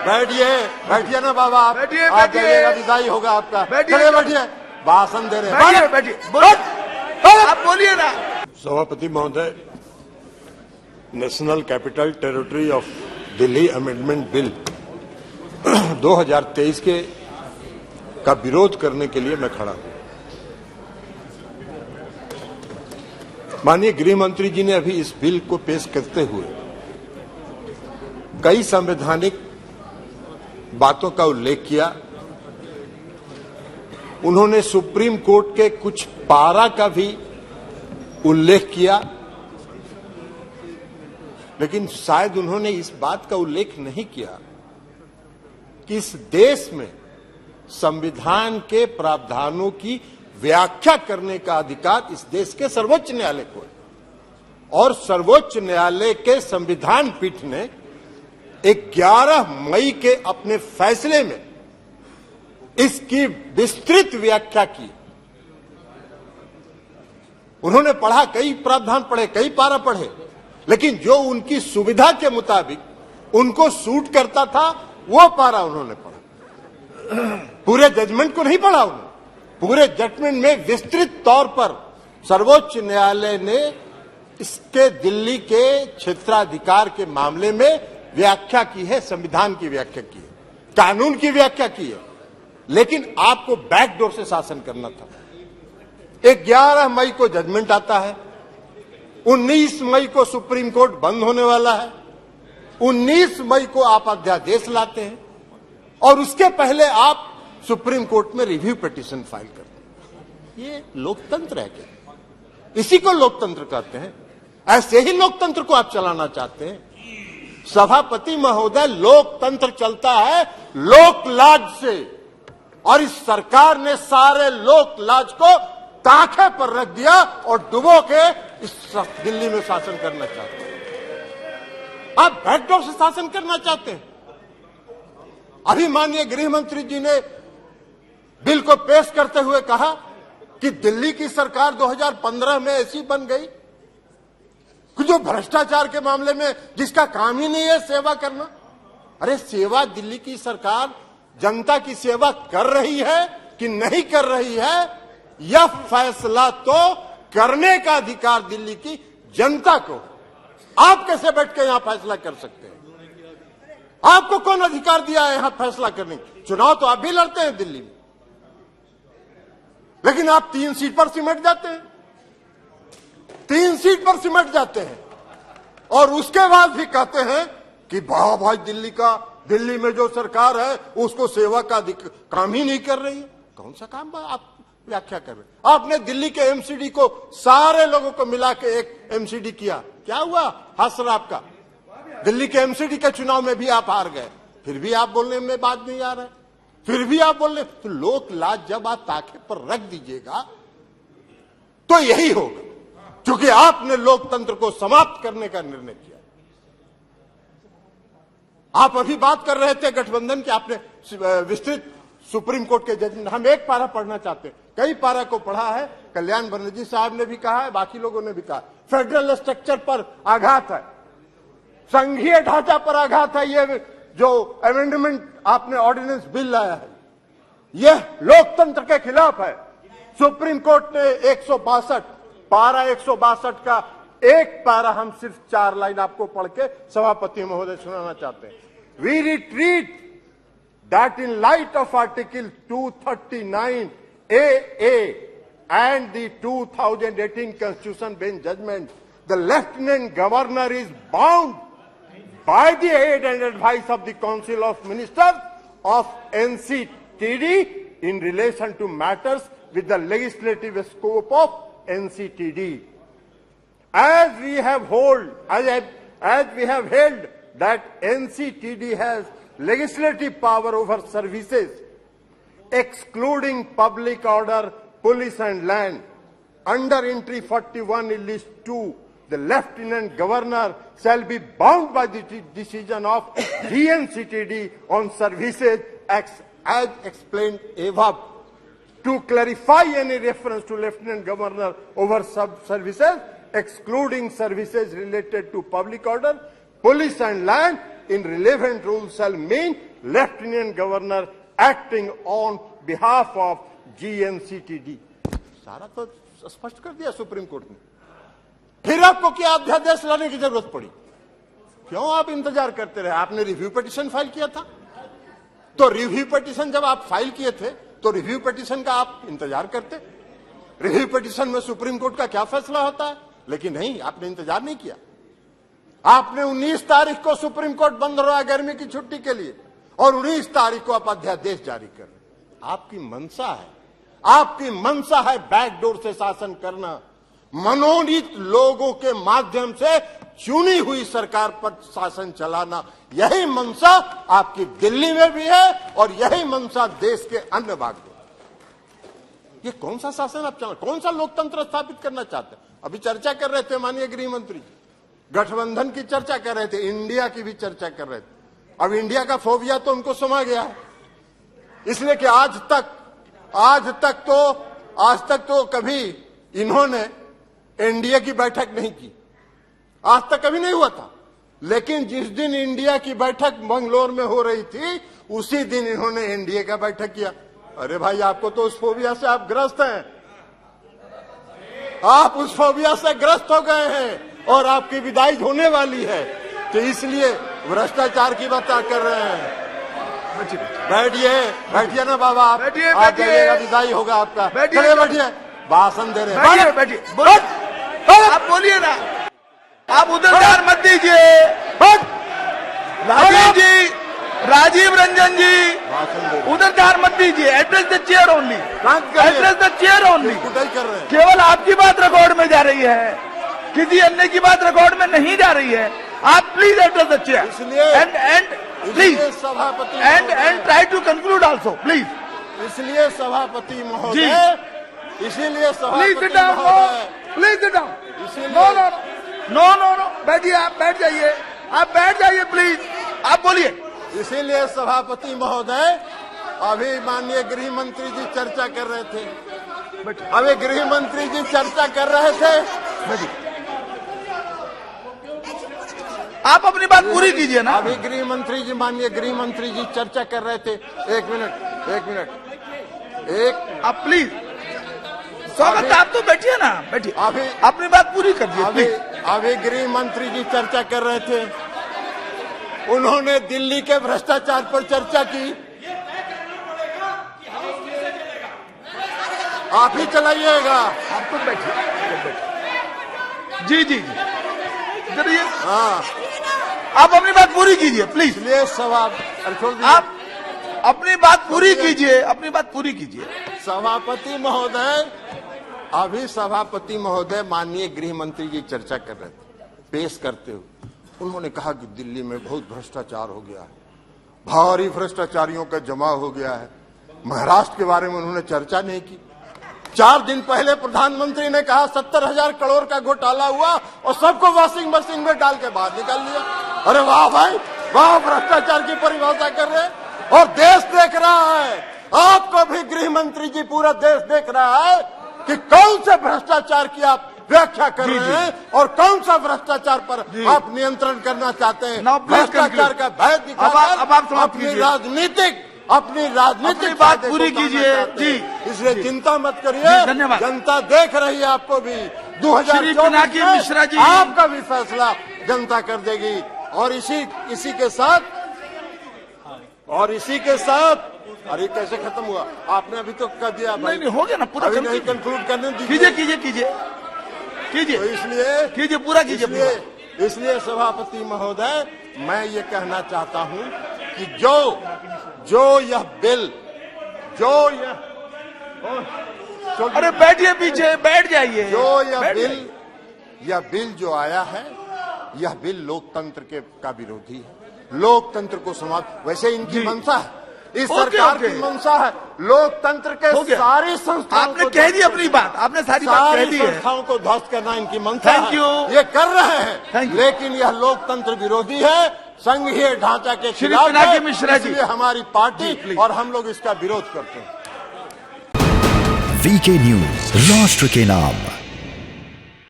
बैठिए, बैठिए ना बाबा, आप बैठिए, आप बैठिए। जाइएगा, विदाई होगा आपका। बैठिए। चलिए बैठिए, भाषण दे रहे हैं। बैठिए, बैठिए, बोलिए। आप बोलिए ना। सभापति महोदय, national capital territory of Delhi amendment bill 2023 का विरोध करने के लिए मैं खड़ा हूं। माननीय गृह मंत्री जी ने अभी इस बिल को पेश करते हुए कई संवैधानिक बातों का उल्लेख किया। उन्होंने सुप्रीम कोर्ट के कुछ पारा का भी उल्लेख किया, लेकिन शायद उन्होंने इस बात का उल्लेख नहीं किया कि इस देश में संविधान के प्रावधानों की व्याख्या करने का अधिकार इस देश के सर्वोच्च न्यायालय को है। और सर्वोच्च न्यायालय के संविधान पीठ ने 11 मई के अपने फैसले में इसकी विस्तृत व्याख्या की। उन्होंने पढ़ा, कई प्रावधान पढ़े, कई पारा पढ़े, लेकिन जो उनकी सुविधा के मुताबिक उनको सूट करता था वो पारा उन्होंने पढ़ा। पूरे जजमेंट को नहीं पढ़ा उन्होंने। पूरे जजमेंट में विस्तृत तौर पर सर्वोच्च न्यायालय ने इसके दिल्ली के क्षेत्राधिकार के मामले में व्याख्या की है, संविधान की व्याख्या की है, कानून की व्याख्या की है। लेकिन आपको बैकडोर से शासन करना था। 11 मई को जजमेंट आता है, 19 मई को सुप्रीम कोर्ट बंद होने वाला है, 19 मई को आप अध्यादेश लाते हैं और उसके पहले आप सुप्रीम कोर्ट में रिव्यू पिटीशन फाइल करते हैं। ये लोकतंत्र है क्या? इसी को लोकतंत्र कहते हैं। ऐसे ही लोकतंत्र को आप चलाना चाहते हैं? सभापति महोदय, लोकतंत्र चलता है लोकलाज से, और इस सरकार ने सारे लोकलाज को ताखे पर रख दिया और डुबो के इस दिल्ली में शासन करना चाहते हैं। आप बैकडोर से शासन करना चाहते हैं। अभी माननीय गृह मंत्री जी ने बिल को पेश करते हुए कहा कि दिल्ली की सरकार 2015 में ऐसी बन गई कि जो भ्रष्टाचार के मामले में जिसका काम ही नहीं है सेवा करना। अरे सेवा दिल्ली की सरकार जनता की सेवा कर रही है कि नहीं कर रही है, यह फैसला तो करने का अधिकार दिल्ली की जनता को। आप कैसे बैठ के यहां फैसला कर सकते हैं? आपको कौन अधिकार दिया है यहां फैसला करने की? चुनाव तो आप भी लड़ते हैं दिल्ली में, लेकिन आप 3 सीट पर सिमट जाते हैं, 3 सीट पर सिमट जाते हैं और उसके बाद भी कहते हैं कि वाह भाई दिल्ली में जो सरकार है उसको सेवा का काम ही नहीं कर रही है। कौन सा काम आप व्याख्या कर रहे हैं? आपने दिल्ली के एमसीडी को सारे लोगों को मिला के एक एमसीडी किया, क्या हुआ? हसर आपका दिल्ली के एमसीडी के चुनाव में भी आप हार गए, फिर भी आप बोलने में बात नहीं आ रहा है, फिर भी आप बोल रहे। तो लोक लाज जब आप ताखे पर रख दीजिएगा तो यही होगा, क्योंकि आपने लोकतंत्र को समाप्त करने का निर्णय किया। आप अभी बात कर रहे थे गठबंधन की, आपने विस्तृत सुप्रीम कोर्ट के जजमेंट, हम एक पारा पढ़ना चाहते हैं, कई पारा को पढ़ा है। कल्याण बनर्जी साहब ने भी कहा है, बाकी लोगों ने भी कहा, फेडरल स्ट्रक्चर पर आघात है, संघीय ढांचा पर आघात है। ये जो अमेंडमेंट आपने ऑर्डिनेंस बिल लाया है यह लोकतंत्र के खिलाफ है। सुप्रीम कोर्ट ने 162 पारा 162 का एक पारा, हम सिर्फ 4 लाइन आपको पढ़ के सभापति महोदय सुनाना चाहते हैं। We retreat that in light of Article 239 AA and the 2018 Constitution Bench judgment, the Lieutenant Governor is bound by the aid and advice of the Council of Ministers of NCTD in relation to matters with the legislative scope of NCTD. As we have held that NCTD has legislative power over services excluding public order, police and land. Under entry 41 in list 2, the Lieutenant Governor shall be bound by the decision of GNCTD on services as explained above. To clarify any reference to Lieutenant Governor over services excluding services related to public order, police and land in relevant rules shall mean lieutenant governor acting on behalf of GNCTD। सारा तो स्पष्ट कर दिया supreme court ने। फिर आपको क्या अध्यादेश लाने की जरूरत पड़ी? क्यों आप इंतजार करते रहे? आपने रिव्यू पिटीशन फाइल किया था, तो रिव्यू पिटीशन जब आप फाइल किए थे तो रिव्यू पिटीशन का आप इंतजार करते। रिव्यू पिटीशन में सुप्रीम कोर्ट का क्या फैसला होता है, लेकिन नहीं, आपने इंतजार नहीं किया। आपने 19 तारीख को सुप्रीम कोर्ट बंद रहा गर्मी की छुट्टी के लिए, और 19 तारीख को आप अध्यादेश जारी कर रहे। आपकी मंशा है, आपकी मंशा है बैकडोर से शासन करना, मनोनीत लोगों के माध्यम से चुनी हुई सरकार पर शासन चलाना। यही मंशा आपकी दिल्ली में भी है और यही मंशा देश के अन्य भाग में। ये कौन सा शासन आप चाहते, कौन सा लोकतंत्र स्थापित करना चाहते हैं? अभी चर्चा कर रहे थे माननीय गृह मंत्री, गठबंधन की चर्चा कर रहे थे, इंडिया की भी चर्चा कर रहे थे। अब इंडिया का फोबिया तो उनको समा गया है, इसलिए कि आज तक तो कभी इन्होंने एनडीए की बैठक नहीं की, आज तक कभी नहीं हुआ था। लेकिन जिस दिन इंडिया की बैठक मंगलोर में हो रही थी, उसी दिन इन्होंने एनडीए का बैठक किया। अरे भाई, आपको तो उस फोबिया से आप ग्रस्त हैं, आप उस फोबिया से ग्रस्त हो गए हैं और आपकी विदाई होने वाली है, तो इसलिए भ्रष्टाचार की बात कर रहे हैं। बैठिए ना बाबा, आप जाइएगा, विदाई होगा आपका। चलिए बैठिए, भाषण दे रहे हैं। बैठिए, आप बोलिए ना, आप उधर ध्यान मत दीजिए। राजीव रंजन जी, उधर ध्यान मत दीजिए। Address the chair only, address the chair only. केवल आपकी बात रिकॉर्ड में जा रही है, किसी अन्य की बात रिकॉर्ड में नहीं जा रही है। आप please address the chair and please सभापति and try to conclude also please. इसलिए सभापति महोदय, इसीलिए please sit down, please sit down. No, बैठिए, आप बैठ जाइए, आप बैठ जाइए प्लीज, आप बोलिए। इसीलिए सभापति महोदय, अभी माननीय गृह मंत्री जी चर्चा कर रहे थे, अभी गृह मंत्री जी चर्चा कर रहे थे। आप अपनी बात पूरी कीजिए ना। अभी गृह मंत्री जी, माननीय गृह मंत्री जी चर्चा कर रहे थे। एक मिनट, आप प्लीज, स्वागत, आप तो बैठिए ना, बैठिए, अभी अपनी बात पूरी कर दीजिए। अभी गृह मंत्री जी चर्चा कर रहे थे, उन्होंने दिल्ली के भ्रष्टाचार पर चर्चा की। आप ही चलाइएगा, आप तो बैठिए। जी, करिए। हाँ, आप अपनी बात पूरी कीजिए प्लीज। इसलिए सवाल आप अपनी बात पूरी कीजिए, अपनी बात पूरी कीजिए। सभापति महोदय, अभी सभापति महोदय माननीय गृह मंत्री जी चर्चा कर रहे थे, पेश करते हुए उन्होंने कहा कि दिल्ली में बहुत भ्रष्टाचार हो गया है, भारी भ्रष्टाचारियों का जमा हो गया है। महाराष्ट्र के बारे में उन्होंने चर्चा नहीं की। 4 दिन पहले प्रधानमंत्री ने कहा 70,000 करोड़ का घोटाला हुआ और सबको वॉशिंग मशीन में डाल के बाहर निकाल लिया। अरे वाह भाई वाह, भ्रष्टाचार की परिभाषा कर रहे हैं और देश देख रहा है। आपको भी गृह मंत्री जी, पूरा देश देख रहा है कि कौन से भ्रष्टाचार की आप व्याख्या कर रहे हैं और कौन सा भ्रष्टाचार पर आप नियंत्रण करना चाहते हैं। भ्रष्टाचार का भय दिखाकर अपनी राजनीतिक बात पूरी कीजिए जी। इसलिए चिंता मत करिए, धन्यवाद। जनता देख रही है आपको भी। 2024 मिश्रा जी, आपका भी फैसला जनता कर देगी। और इसी के साथ अरे कैसे खत्म हुआ? आपने अभी तो कर दिया भाई। नहीं, हो गया ना पूरा, अभी नहीं कंक्लूड करने दीजिए। कीजिए, तो इसलिए पूरा कीजिए। इसलिए सभापति महोदय, मैं ये कहना चाहता हूं कि जो यह बिल अरे बैठिए, पीछे बैठ जाइए। यह बिल जो आया है, यह बिल लोकतंत्र का विरोधी है। लोकतंत्र को समाप्त, वैसे इनकी मंशा है, इस सरकार की मंशा है लोकतंत्र के सारी संस्थाओं। आपने कह दी अपनी बात, आपने सारी बात कह दी है। संस्थाओं को ध्वस्त करना इनकी मंशा है, ये कर रहे हैं, लेकिन यह लोकतंत्र विरोधी है, संघीय ढांचा के खिलाफ है। मिश्रा जी, इसलिए हमारी पार्टी और हम लोग इसका विरोध करते हैं। वीके न्यूज, राष्ट्र के नाम।